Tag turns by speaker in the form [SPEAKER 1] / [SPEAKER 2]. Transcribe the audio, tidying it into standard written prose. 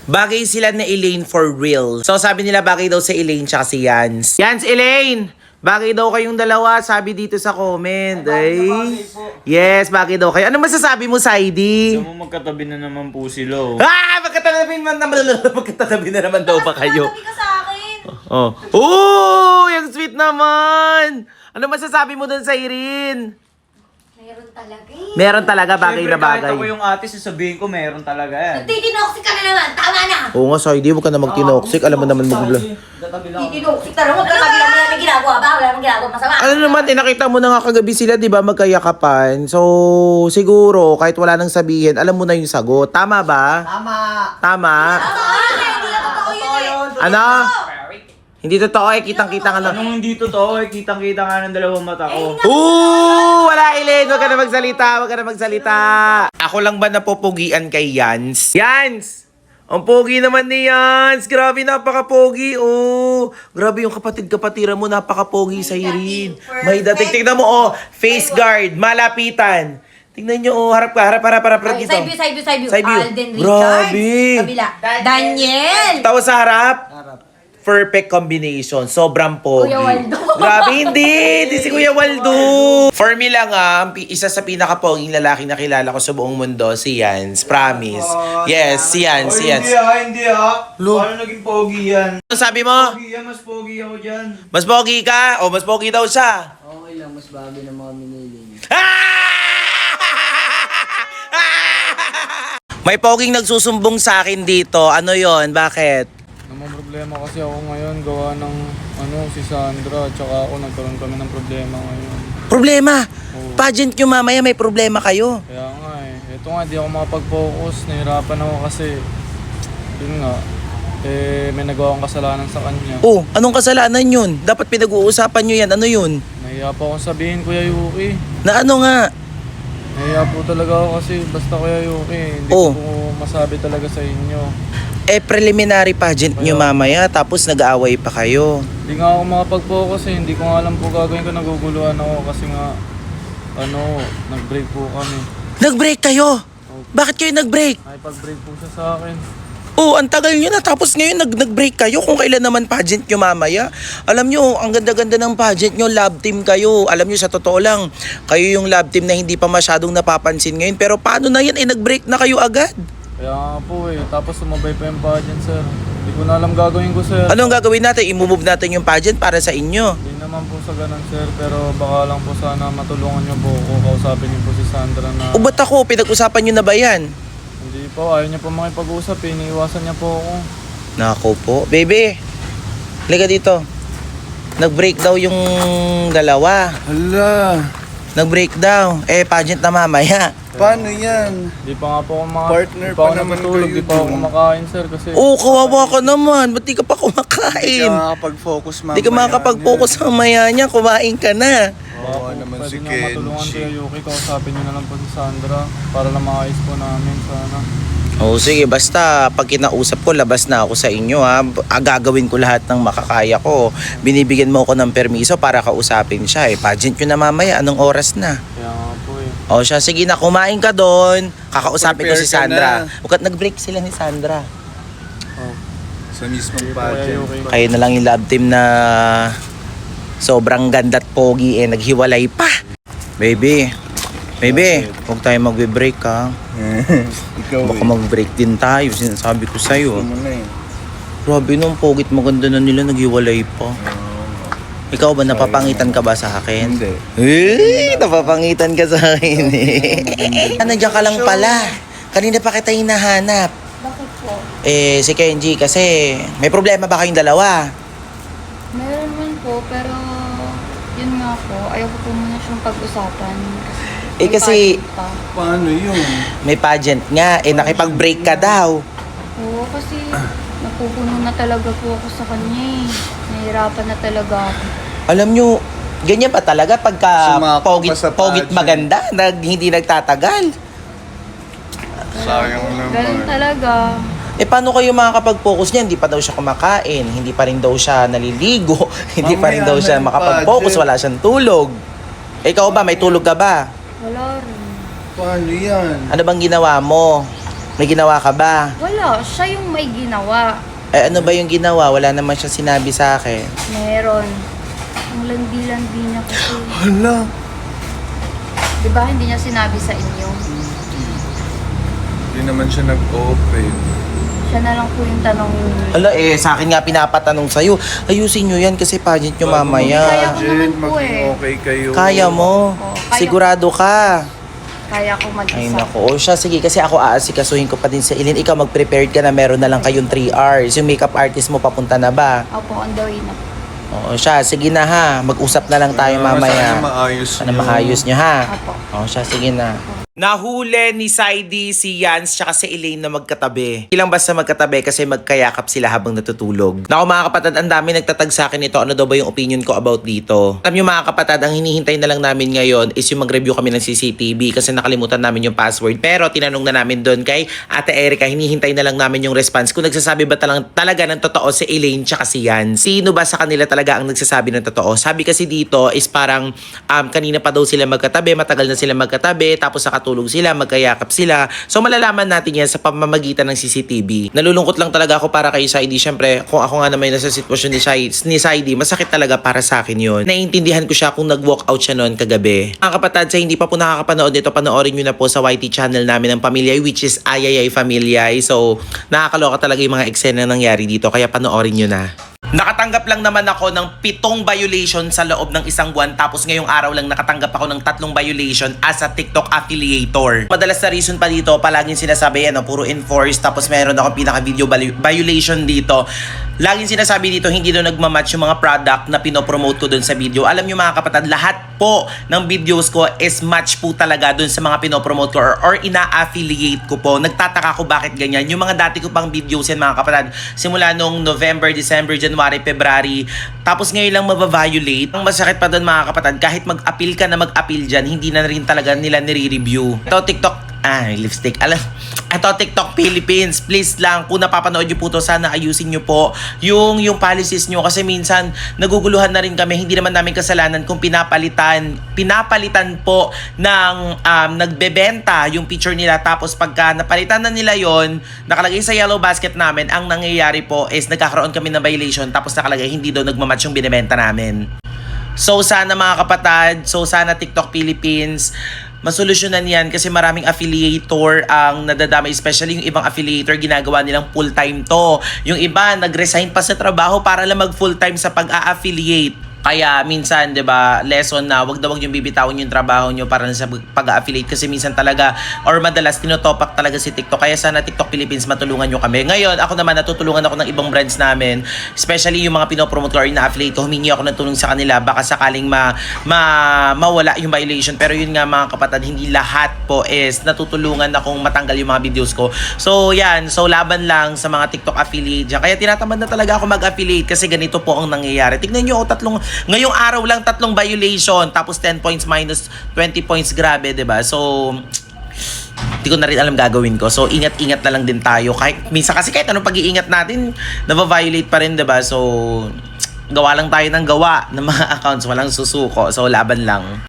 [SPEAKER 1] Bagay sila na Elaine for real. So sabi nila bagay daw sa Elaine tsaka si Yans. Yans, Elaine! Bagay daw kayong dalawa, sabi dito sa comment. Ay, yes, bagay daw kayo. Ano masasabi mo, Saidi?
[SPEAKER 2] Gusto mo magkatabi na naman po sila. Oh.
[SPEAKER 1] Ah! Magkatabi na naman daw ba kayo?
[SPEAKER 3] Sabi ka sa akin.
[SPEAKER 1] Oh. Oh! Yung sweet naman! Ano masasabi mo dun sa Irene?
[SPEAKER 3] Meron talaga eh.
[SPEAKER 1] Meron talaga bagay na bagay.
[SPEAKER 2] Kahit ako yung ate, sasabihin ko meron talaga yan.
[SPEAKER 3] Nagtitinoksik ka na naman. Tama na.
[SPEAKER 1] Oo nga, Saidi, huwag ka na magtinoxic. Alam mo naman mag-vlog.
[SPEAKER 3] Nagtitinoksik ka na. Huwag ka sabi lang mo namin ginagawa ba? Wala namang ginagawa masama.
[SPEAKER 1] Ano naman, nakita mo na nga kagabi sila, di ba, magkayakapan. So, siguro, kahit wala nang sabihin, alam mo na yung sagot. Tama ba?
[SPEAKER 4] Tama.
[SPEAKER 1] Tama?
[SPEAKER 3] Hindi na totoo yun eh.
[SPEAKER 1] Ano? Hindi totoo eh, kitang-kita nga lang.
[SPEAKER 2] Anong hindi totoo eh, kitang-kita nga ng dalawang mata ko.
[SPEAKER 1] Wala, Elaine! Huwag ka na magsalita, huwag ka na magsalita. Ako lang ba napupugian kay Yans? Yans! Ang pogi naman ni Yans! Grabe, napaka-pogi, oh! Grabe yung kapatid-kapatira mo, napaka-pogi sa Irene. May dating, tignan mo, oh! Face guard, malapitan. Tingnan nyo, oh, harap ka, harap dito.
[SPEAKER 3] Side view.
[SPEAKER 1] Side view.
[SPEAKER 3] Alden Richards.
[SPEAKER 1] Grabe.
[SPEAKER 3] Kabila. Daniel.
[SPEAKER 1] Tawa sa harap. Perfect combination. Sobrang pogi.
[SPEAKER 3] Kuya Waldo.
[SPEAKER 1] Grabe, hindi si Kuya Waldo. For me lang isa sa pinaka-poging lalaki na kilala ko sa buong mundo, si Yans. Promise. Yes, si Yans, si Yans.
[SPEAKER 2] Hindi Paano naging pogi yan?
[SPEAKER 1] Ano sabi mo?
[SPEAKER 2] Pogi yan, mas pogi ako dyan.
[SPEAKER 1] Mas pogi ka? O mas pogi daw siya?
[SPEAKER 4] Okay lang, mas bagay ng mga miniling.
[SPEAKER 1] May poging nagsusumbong sa akin dito. Ano yon? Bakit?
[SPEAKER 5] Namang problema kasi ako ngayon, gawa ng si Sandra, tsaka ako nagkaroon kami ng problema ngayon.
[SPEAKER 1] Problema?
[SPEAKER 5] Oo.
[SPEAKER 1] Pageant nyo mamaya may problema kayo.
[SPEAKER 5] Kaya nga ito nga, di ako makapag-focus, nahirapan ako kasi, yun nga, may nagawa akong kasalanan sa kanya.
[SPEAKER 1] Oh, anong kasalanan yun? Dapat pinag-uusapan nyo yan. Ano yun?
[SPEAKER 5] Nahiya po akong sabihin, Kuya Yuki.
[SPEAKER 1] Na ano nga?
[SPEAKER 5] Nahiya po talaga ako kasi basta Kuya Yuki, hindi
[SPEAKER 1] Oh.
[SPEAKER 5] ko po masabi talaga sa inyo.
[SPEAKER 1] Preliminary pageant nyo mamaya, tapos nag-aaway pa kayo.
[SPEAKER 5] Hindi nga ako makapag-focus hindi ko nga alam po gagawin ko, naguguluhan ako kasi nga, nag-break po kami.
[SPEAKER 1] Nag-break kayo? Bakit kayo nag-break?
[SPEAKER 5] Nakipag-break po siya sa akin.
[SPEAKER 1] Oh, ang tagal nyo na, tapos ngayon nag-break kayo kung kailan naman pageant nyo mamaya. Alam nyo, ang ganda-ganda ng pageant nyo, love team kayo. Alam nyo, sa totoo lang, kayo yung love team na hindi pa masyadong napapansin ngayon. Pero paano na yan, nag-break na kayo agad?
[SPEAKER 5] Kaya nga po tapos sumabay pa yung pageant, sir. Hindi ko na alam gagawin ko, sir.
[SPEAKER 1] Ano ang gagawin natin? I-move natin yung pageant para sa inyo.
[SPEAKER 5] Hindi naman po sa ganun, sir. Pero baka lang po sana matulungan niyo po ako. Kausapin niyo po si Sandra na...
[SPEAKER 1] O ba't ako? Pinag-usapan nyo na ba yan?
[SPEAKER 5] Hindi po, ayaw niya po makipag-usap. Iniiwasan niya po ako.
[SPEAKER 1] Nako po. Baby, liga dito. Nag-break daw yung dalawa.
[SPEAKER 6] Hala,
[SPEAKER 1] Nag-break daw. Pageant na mamaya.
[SPEAKER 6] paano yan?
[SPEAKER 5] Hindi pa nga po ako
[SPEAKER 6] Partner
[SPEAKER 5] di
[SPEAKER 6] pa
[SPEAKER 5] ako
[SPEAKER 6] naman
[SPEAKER 5] natutulog,
[SPEAKER 6] kayo
[SPEAKER 5] di pa ako
[SPEAKER 6] dun.
[SPEAKER 5] kumakain, sir. Kasi
[SPEAKER 1] Oo, kawawa ka naman. Ba't di ka pa
[SPEAKER 6] Hindi
[SPEAKER 1] kumakain?
[SPEAKER 6] ka makakapag-focus mamaya.
[SPEAKER 1] Di ka makakapag-focus mamaya niya. Kumain ka na.
[SPEAKER 6] Oo naman
[SPEAKER 5] pwede
[SPEAKER 6] si
[SPEAKER 5] niyo matulungan
[SPEAKER 6] Kenji.
[SPEAKER 5] Kuya Yuki. Kausapin niyo na lang po si Sandra para lang maayos po namin sana.
[SPEAKER 1] Oo, sige. Basta pag kinausap ko, labas na ako sa inyo ha. Gagawin ko lahat ng makakaya ko. Binibigyan mo ako ng permiso para kausapin siya. Pageant nyo na mamaya. Anong oras na?
[SPEAKER 5] Kaya nga po
[SPEAKER 1] O siya, sige na. Kumain ka doon. Kakausapin ko
[SPEAKER 6] Prepare
[SPEAKER 1] si
[SPEAKER 6] ka
[SPEAKER 1] Sandra.
[SPEAKER 6] na.
[SPEAKER 1] Bukat nag-break sila ni Sandra.
[SPEAKER 6] Sa mismong
[SPEAKER 5] Sige po, Kuya
[SPEAKER 6] pageant.
[SPEAKER 5] Yuki.
[SPEAKER 1] Kayo na lang yung love team na sobrang ganda at pogi naghiwalay pa. Baby, huwag tayo magbe-break ha.
[SPEAKER 6] Ikaw
[SPEAKER 1] Baka mag-break din tayo, sinasabi ko sa'yo.
[SPEAKER 6] Gusto mo na
[SPEAKER 1] Grabe nung pogit maganda na nila, naghiwalay pa. Ikaw ba, napapangitan ka ba sa akin?
[SPEAKER 6] Hindi.
[SPEAKER 1] Napapangitan ka sa akin eh. Nandiyan ka lang pala. Kanina pa kita hinahanap.
[SPEAKER 3] Bakit po?
[SPEAKER 1] Si Kenji kasi may problema ba kayong dalawa?
[SPEAKER 7] Meron man po, pero yun nga po, ayaw ko po muna siyang pag-usapan. May
[SPEAKER 1] Kasi
[SPEAKER 7] pageant pa.
[SPEAKER 6] Paano yun?
[SPEAKER 1] may pageant nga, nakipag-break ka daw.
[SPEAKER 7] Oo, kasi napupuno na talaga po ako sa kanya eh. Nahihirapan na talaga ako.
[SPEAKER 1] Alam nyo, ganyan pa talaga pagka
[SPEAKER 6] Sumako pa sa
[SPEAKER 1] pogit
[SPEAKER 6] pageant.
[SPEAKER 1] maganda, hindi nagtatagal.
[SPEAKER 6] Sayang
[SPEAKER 7] Ganun
[SPEAKER 6] naman.
[SPEAKER 7] talaga.
[SPEAKER 1] Paano kayo makakapag-focus niya? Hindi pa daw siya kumakain, hindi pa rin daw siya naliligo, hindi pa rin daw
[SPEAKER 6] Mamaya
[SPEAKER 1] siya
[SPEAKER 6] na yung
[SPEAKER 1] makapag-focus,
[SPEAKER 6] pageant.
[SPEAKER 1] wala siyang tulog. Ikaw ba, may tulog ka ba?
[SPEAKER 7] Wala rin.
[SPEAKER 6] Paano yan?
[SPEAKER 1] Ano bang ginawa mo? May ginawa ka ba?
[SPEAKER 7] Wala, siya yung may ginawa.
[SPEAKER 1] Eh, ano ba yung ginawa? Wala naman siya sinabi sa akin.
[SPEAKER 7] Meron. Ang landi-landi niya kasi.
[SPEAKER 1] Hala.
[SPEAKER 7] Di ba hindi niya sinabi sa inyo?
[SPEAKER 6] Hindi naman siya nag-open.
[SPEAKER 7] Siya na lang po yung tanong.
[SPEAKER 1] Hala, sa akin nga pinapatanong sa'yo. Ayusin nyo yan kasi pageant nyo
[SPEAKER 7] Kaya
[SPEAKER 1] mamaya.
[SPEAKER 7] ko naman po
[SPEAKER 6] maging
[SPEAKER 7] eh.
[SPEAKER 6] okay kayo.
[SPEAKER 1] Kaya mo.
[SPEAKER 7] Oo, kaya.
[SPEAKER 1] Sigurado ka.
[SPEAKER 7] Kaya ko
[SPEAKER 1] Ay
[SPEAKER 7] mag-isa.
[SPEAKER 1] nako, o siya, sige kasi ako aasikasuhin ko pa din sa Ilin. Ikaw mag-prepared ka na, meron na lang kayong 3 hours. Yung makeup artist mo papunta na ba?
[SPEAKER 7] Opo, on the way na.
[SPEAKER 1] Oo siya, sige na ha. Mag-usap na lang tayo mamaya.
[SPEAKER 6] Sana maayos
[SPEAKER 1] Sana maayos nyo ha.
[SPEAKER 7] Opo.
[SPEAKER 1] Oo siya, sige na. Nahuli ni Saidi, si Yans, tsaka si Elaine na magkatabi. Ilang basta magkatabi kasi magkayakap sila habang natutulog. Naku mga kapatid, ang dami nagtatag sa akin ito. Ano daw ba yung opinion ko about dito? Alam nyo mga kapatid, ang hinihintay na lang namin ngayon is yung mag-review kami ng CCTV kasi nakalimutan namin yung password. Pero tinanong na namin doon kay Ate Erica, hinihintay na lang namin yung response kung nagsasabi ba talaga ng totoo si Elaine tsaka si Yans. Sino ba sa kanila talaga ang nagsasabi ng totoo? Sabi kasi dito is parang kanina pa daw sila magkatabi, matagal na sila magkatabi, tapos nakatulog sila, magkayakap sila. So malalaman natin yan sa pamamagitan ng CCTV. Nalulungkot lang talaga ako para kay Saidi. Siyempre, kung ako nga naman nasa sitwasyon ni Saidi, masakit talaga para sa akin yun. Naiintindihan ko siya kung nag-walk out siya noon kagabi. Mga kapatid, sa hindi pa po nakakapanood nito, panoorin nyo na po sa YT channel namin ng Pamilya, which is Ayayay Familia. So, nakakaloka talaga yung mga eksena na nangyari dito, kaya panoorin nyo na. Nakatanggap lang naman ako ng 7 violation sa loob ng isang buwan, tapos ngayong araw lang nakatanggap ako ng 3 violation as a TikTok affiliator. Madalas na reason pa dito, palaging sinasabi puro enforce, tapos meron akong pinaka-video violation dito. Laging sinasabi dito, hindi doon nagmamatch yung mga product na pinopromote ko doon sa video. Alam nyo mga kapatid, lahat po ng videos ko is match po talaga doon sa mga pinopromote ko or ina-affiliate ko po. Nagtataka ko bakit ganyan. Yung mga dati ko pang videos yan mga kapatid, simula nung November, December, January, February, tapos ngayon lang mababiolate. Ang masakit pa doon mga kapatid, kahit mag-appeal ka na mag-appeal dyan, hindi na rin talaga nila nire-review. Ito TikTok, lipstick. Ito TikTok Philippines, please lang, kung napapanood nyo po to, sana ayusin nyo po yung policies nyo kasi minsan naguguluhan na rin kami. Hindi naman namin kasalanan kung pinapalitan po ng nagbebenta yung picture nila, tapos pagka napalitan na nila yon, nakalagay sa yellow basket namin, ang nangyayari po is nagkakaroon kami ng violation, tapos nakalagay hindi daw nagmamatch yung binibenta namin. So sana mga kapatid, sana TikTok Philippines, masolusyonan yan kasi maraming affiliator ang nadadamay, especially yung ibang affiliator ginagawa nilang full-time to. Yung iba nag-resign pa sa trabaho para lang mag-full-time sa pag-a-affiliate. Kaya minsan, 'di ba, lesson na wag yung bibitawan yung trabaho nyo para sa pag-affiliate kasi minsan talaga or madalas tinotopak talaga si TikTok. Kaya sana TikTok Philippines matulungan nyo kami. Ngayon, ako naman natutulungan ako ng ibang brands namin, especially yung mga pinopromote ko or ina-affiliate ko. Humingi ako ng tulong sa kanila baka sakaling mawala yung violation. Pero yun nga mga kapatid, hindi lahat po is natutulungan akong matanggal yung mga videos ko. So yan, laban lang sa mga TikTok affiliate dyan. Kaya tinatamad na talaga ako mag-affiliate kasi ganito po ang nangyayari. Tignan nyo, ngayong araw lang 3 violation, tapos 10 points minus 20 points, grabe, 'di ba? So hindi ko na rin alam gagawin ko. So ingat-ingat na lang din tayo. Kahit minsan kasi kahit anong pag-iingat natin, nava-violate pa rin, 'di ba? So gawa lang tayo ng gawa ng mga accounts, walang susuko. So laban lang.